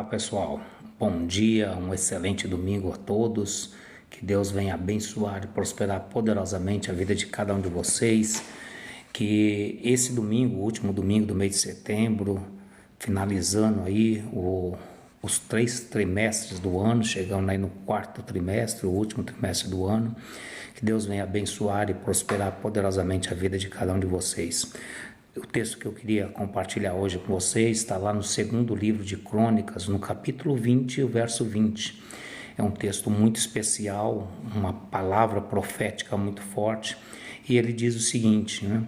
Olá pessoal, bom dia, um excelente domingo a todos, que Deus venha abençoar e prosperar poderosamente a vida de cada um de vocês, que esse domingo, o último domingo do mês de setembro, finalizando aí os 3 trimestres do ano, chegando aí no 4º trimestre, o último trimestre do ano, que Deus venha abençoar e prosperar poderosamente a vida de cada um de vocês. O texto que eu queria compartilhar hoje com vocês está lá no 2º livro de Crônicas, no capítulo 20, o verso 20. É um texto muito especial, uma palavra profética muito forte, e ele diz o seguinte, né?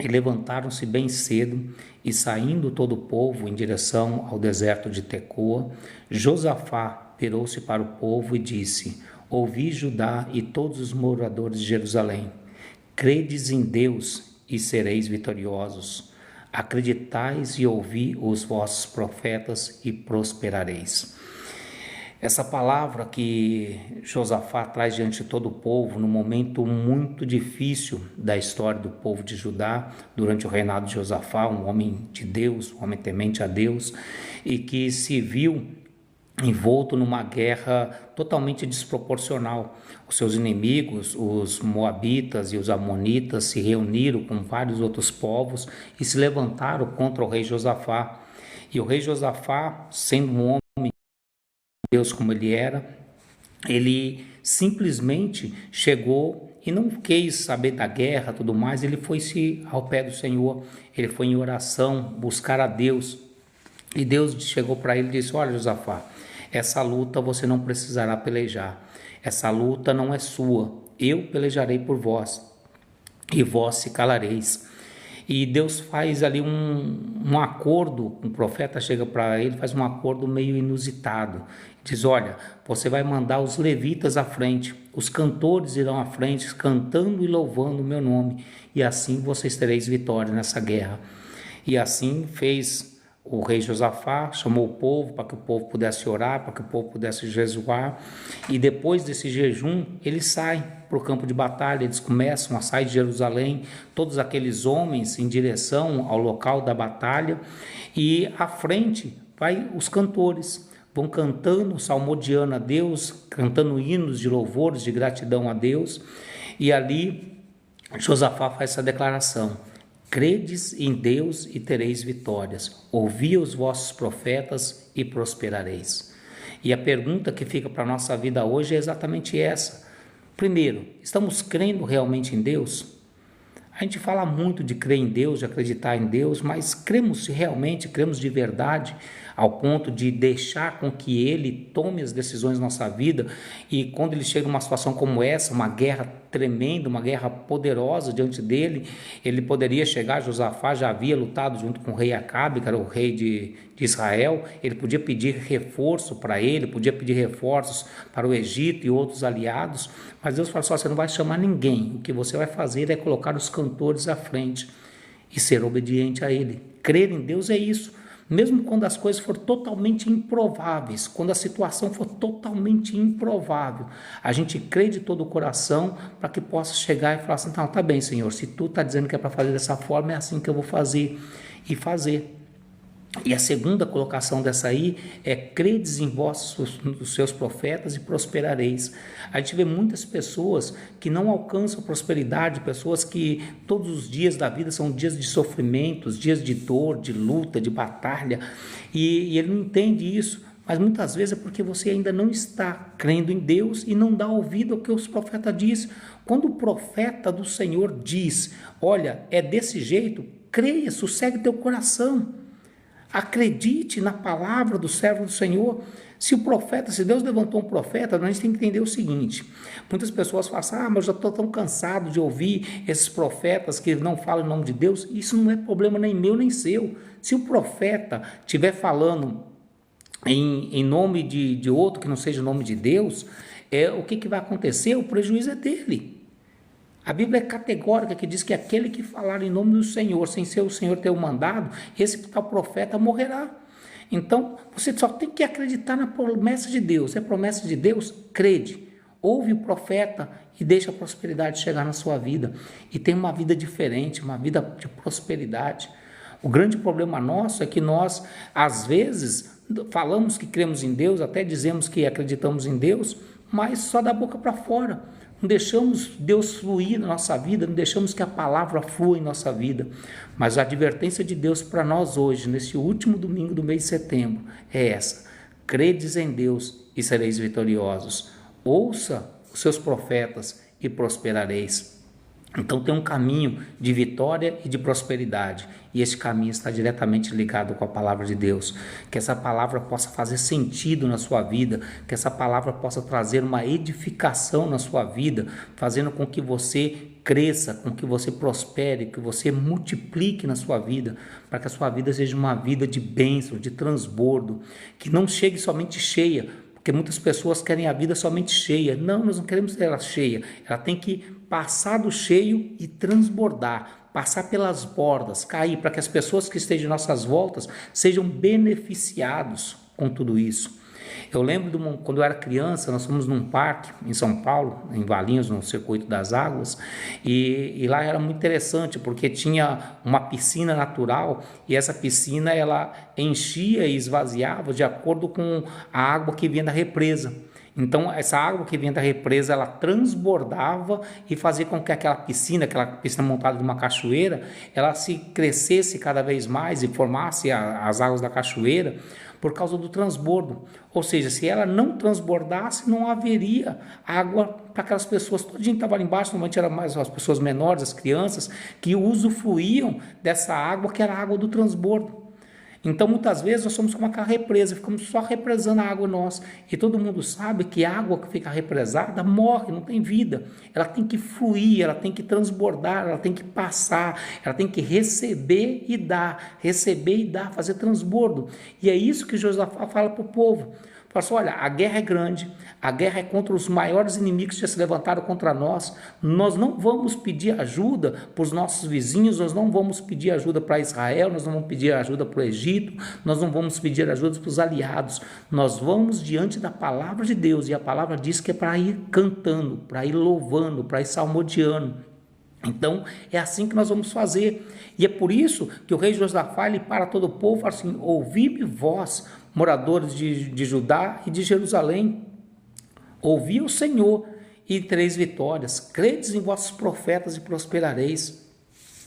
E levantaram-se bem cedo, e saindo todo o povo em direção ao deserto de Tecoa, Josafá virou-se para o povo e disse: Ouvi, Judá e todos os moradores de Jerusalém, credes em Deus e sereis vitoriosos. Acreditais e ouvi os vossos profetas e prosperareis. Essa palavra que Josafá traz diante de todo o povo, num momento muito difícil da história do povo de Judá, durante o reinado de Josafá, um homem de Deus, um homem temente a Deus, e que se viu envolto numa guerra totalmente desproporcional. Os seus inimigos, os moabitas e os amonitas, se reuniram com vários outros povos e se levantaram contra o rei Josafá. E o rei Josafá, sendo um homem de Deus como ele era, ele simplesmente chegou e não quis saber da guerra, tudo mais. Ele foi-se ao pé do Senhor, ele foi em oração buscar a Deus. E Deus chegou para ele e disse: olha, Josafá, essa luta você não precisará pelejar. Essa luta não é sua. Eu pelejarei por vós e vós se calareis. E Deus faz ali um acordo, um profeta chega para ele, faz um acordo meio inusitado. Diz: olha, você vai mandar os levitas à frente, os cantores irão à frente, cantando e louvando o meu nome, e assim vocês tereis vitória nessa guerra. E assim fez o rei Josafá, chamou o povo para que o povo pudesse orar, para que o povo pudesse jejuar, e depois desse jejum, eles saem para o campo de batalha, eles começam a sair de Jerusalém, todos aqueles homens em direção ao local da batalha, e à frente vai os cantores, vão cantando, salmodiando a Deus, cantando hinos de louvores, de gratidão a Deus, e ali Josafá faz essa declaração: credes em Deus e tereis vitórias. Ouvi os vossos profetas e prosperareis. E a pergunta que fica para a nossa vida hoje é exatamente essa. Primeiro, estamos crendo realmente em Deus? A gente fala muito de crer em Deus, de acreditar em Deus, mas cremos realmente, cremos de verdade, ao ponto de deixar com que Ele tome as decisões na nossa vida, e quando Ele chega numa situação como essa, uma guerra tremenda, uma guerra poderosa diante dele, ele poderia chegar, Josafá já havia lutado junto com o rei Acabe, que era o rei de Israel, ele podia pedir reforço para ele, podia pedir reforços para o Egito e outros aliados, mas Deus falou assim: você não vai chamar ninguém, o que você vai fazer é colocar os cantores à frente e ser obediente a Ele. Crer em Deus é isso. Mesmo quando as coisas forem totalmente improváveis, quando a situação for totalmente improvável, a gente crê de todo o coração para que possa chegar e falar assim: não, tá bem, Senhor, se tu está dizendo que é para fazer dessa forma, é assim que eu vou fazer, e fazer. E a segunda colocação dessa aí é: credes em vós, os seus profetas, e prosperareis. A gente vê muitas pessoas que não alcançam prosperidade, pessoas que todos os dias da vida são dias de sofrimentos, dias de dor, de luta, de batalha, e ele não entende isso, mas muitas vezes é porque você ainda não está crendo em Deus e não dá ouvido ao que os profetas dizem. Quando o profeta do Senhor diz: olha, é desse jeito, creia, sossegue teu coração. Acredite na palavra do servo do Senhor. Se Deus levantou um profeta, nós temos que entender o seguinte: muitas pessoas falam assim: mas eu já estou tão cansado de ouvir esses profetas que não falam em nome de Deus. Isso não é problema nem meu nem seu. Se o profeta estiver falando em nome de outro que não seja o nome de Deus, o que vai acontecer? O prejuízo é dele. A Bíblia é categórica, que diz que aquele que falar em nome do Senhor, sem ser o Senhor ter o mandado, esse tal profeta morrerá. Então, você só tem que acreditar na promessa de Deus. É promessa de Deus? Crede. Ouve o profeta e deixa a prosperidade chegar na sua vida. E tem uma vida diferente, uma vida de prosperidade. O grande problema nosso é que nós, às vezes, falamos que cremos em Deus, até dizemos que acreditamos em Deus, mas só da boca para fora. Não deixamos Deus fluir na nossa vida, não deixamos que a palavra flua em nossa vida. Mas a advertência de Deus para nós hoje, nesse último domingo do mês de setembro, é essa: credes em Deus e sereis vitoriosos. Ouça os seus profetas e prosperareis. Então tem um caminho de vitória e de prosperidade, e esse caminho está diretamente ligado com a palavra de Deus. Que essa palavra possa fazer sentido na sua vida, que essa palavra possa trazer uma edificação na sua vida, fazendo com que você cresça, com que você prospere, que você multiplique na sua vida, para que a sua vida seja uma vida de bênção, de transbordo, que não chegue somente cheia, porque muitas pessoas querem a vida somente cheia. Não, nós não queremos ter ela cheia. Ela tem que passar do cheio e transbordar, passar pelas bordas, cair, para que as pessoas que estejam em nossas voltas sejam beneficiados com tudo isso. Eu lembro quando eu era criança, nós fomos num parque em São Paulo, em Valinhos, no Circuito das Águas, e lá era muito interessante, porque tinha uma piscina natural, e essa piscina ela enchia e esvaziava de acordo com a água que vinha da represa. Então essa água que vinha da represa, ela transbordava e fazia com que aquela piscina montada de uma cachoeira, ela se crescesse cada vez mais e formasse as águas da cachoeira, por causa do transbordo. Ou seja, se ela não transbordasse, não haveria água para aquelas pessoas. Todinho que estava ali embaixo, normalmente eram mais as pessoas menores, as crianças, que usufruíam dessa água, que era a água do transbordo. Então, muitas vezes, nós somos como aquela represa, ficamos só represando a água nossa. E todo mundo sabe que a água que fica represada morre, não tem vida. Ela tem que fluir, ela tem que transbordar, ela tem que passar, ela tem que receber e dar, fazer transbordo. E é isso que Josafá fala para o povo. Fala assim: olha, a guerra é grande, a guerra é contra os maiores inimigos que já se levantaram contra nós. Nós não vamos pedir ajuda para os nossos vizinhos, nós não vamos pedir ajuda para Israel, nós não vamos pedir ajuda para o Egito, nós não vamos pedir ajuda para os aliados. Nós vamos diante da palavra de Deus, e a palavra diz que é para ir cantando, para ir louvando, para ir salmodiando. Então é assim que nós vamos fazer, e é por isso que o rei Josafá, ele para todo o povo e fala assim: ouvi-me vós, moradores de Judá e de Jerusalém, ouvi o Senhor e tereis vitórias, credes em vossos profetas e prosperareis.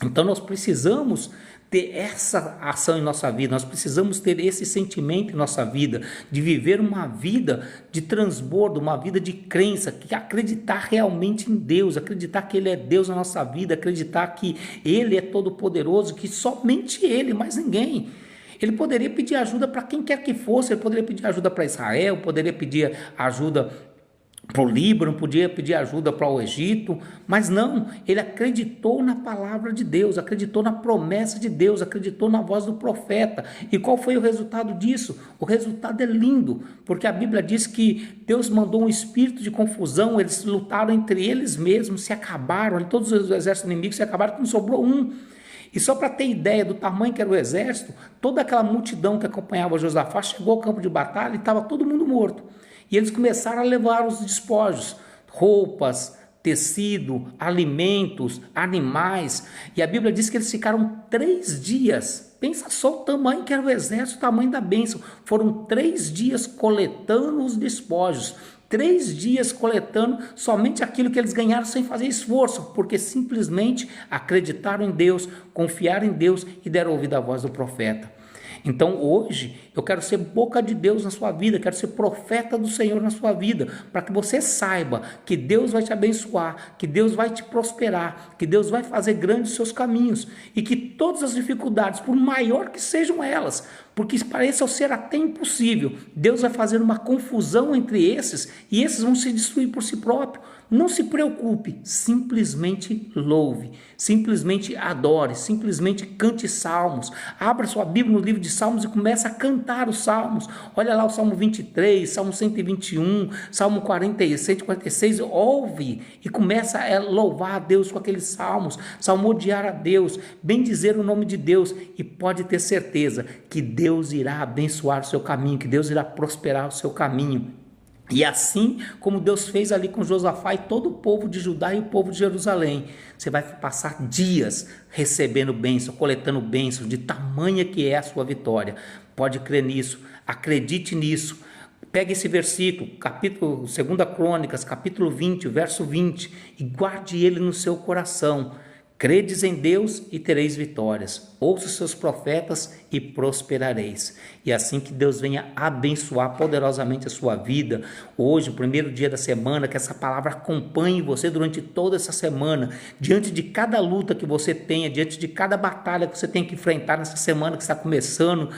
Então nós precisamos ter essa ação em nossa vida, nós precisamos ter esse sentimento em nossa vida, de viver uma vida de transbordo, uma vida de crença, que acreditar realmente em Deus, acreditar que Ele é Deus na nossa vida, acreditar que Ele é todo poderoso, que somente Ele, mais ninguém. Ele poderia pedir ajuda para quem quer que fosse, ele poderia pedir ajuda para Israel, poderia pedir ajuda para o Líbano, podia pedir ajuda para o Egito, mas não, ele acreditou na palavra de Deus, acreditou na promessa de Deus, acreditou na voz do profeta. E qual foi o resultado disso? O resultado é lindo, porque a Bíblia diz que Deus mandou um espírito de confusão, eles lutaram entre eles mesmos, se acabaram, todos os exércitos inimigos se acabaram, não sobrou um. E só para ter ideia do tamanho que era o exército, toda aquela multidão que acompanhava Josafá chegou ao campo de batalha e estava todo mundo morto. E eles começaram a levar os despojos, roupas, tecido, alimentos, animais. E a Bíblia diz que eles ficaram 3 dias. Pensa só o tamanho que era o exército, o tamanho da bênção. Foram 3 dias coletando os despojos. 3 dias coletando somente aquilo que eles ganharam sem fazer esforço, porque simplesmente acreditaram em Deus, confiaram em Deus e deram ouvido à voz do profeta. Então hoje eu quero ser boca de Deus na sua vida, quero ser profeta do Senhor na sua vida, para que você saiba que Deus vai te abençoar, que Deus vai te prosperar, que Deus vai fazer grandes os seus caminhos, e que todas as dificuldades, por maior que sejam elas, porque pareça ser até impossível, Deus vai fazer uma confusão entre esses, e esses vão se destruir por si próprio. Não se preocupe, simplesmente louve, simplesmente adore, simplesmente cante salmos. Abra sua Bíblia no livro de Salmos e comece a cantar os salmos. Olha lá o Salmo 23, Salmo 121, Salmo 146, ouve e começa a louvar a Deus com aqueles salmos, salmodiar a Deus, bendizer o nome de Deus, e pode ter certeza que Deus irá abençoar o seu caminho, que Deus irá prosperar o seu caminho. E assim como Deus fez ali com Josafá e todo o povo de Judá e o povo de Jerusalém, você vai passar dias recebendo bênção, coletando bênçãos, de tamanha que é a sua vitória. Pode crer nisso, Acredite nisso. Pegue esse versículo, capítulo 2 Crônicas, capítulo 20, verso 20, e guarde ele no seu coração. Credes em Deus e tereis vitórias. Ouça os seus profetas e prosperareis. E assim que Deus venha abençoar poderosamente a sua vida. Hoje, o primeiro dia da semana, que essa palavra acompanhe você durante toda essa semana. Diante de cada luta que você tenha, diante de cada batalha que você tem que enfrentar nessa semana que está começando.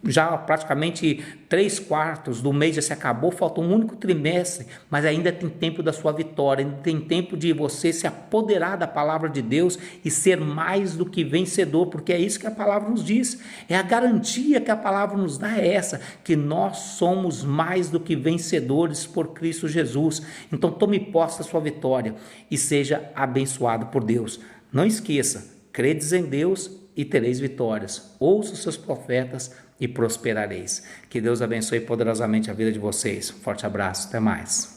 Já praticamente 3/4 do mês já se acabou, falta um único trimestre, mas ainda tem tempo da sua vitória, ainda tem tempo de você se apoderar da palavra de Deus e ser mais do que vencedor, porque é isso que a palavra nos diz, é a garantia que a palavra nos dá, é essa, que nós somos mais do que vencedores por Cristo Jesus. Então tome posse da sua vitória e seja abençoado por Deus. Não esqueça, credes em Deus e tereis vitórias. Ouça os seus profetas e prosperareis. Que Deus abençoe poderosamente a vida de vocês. Forte abraço, até mais.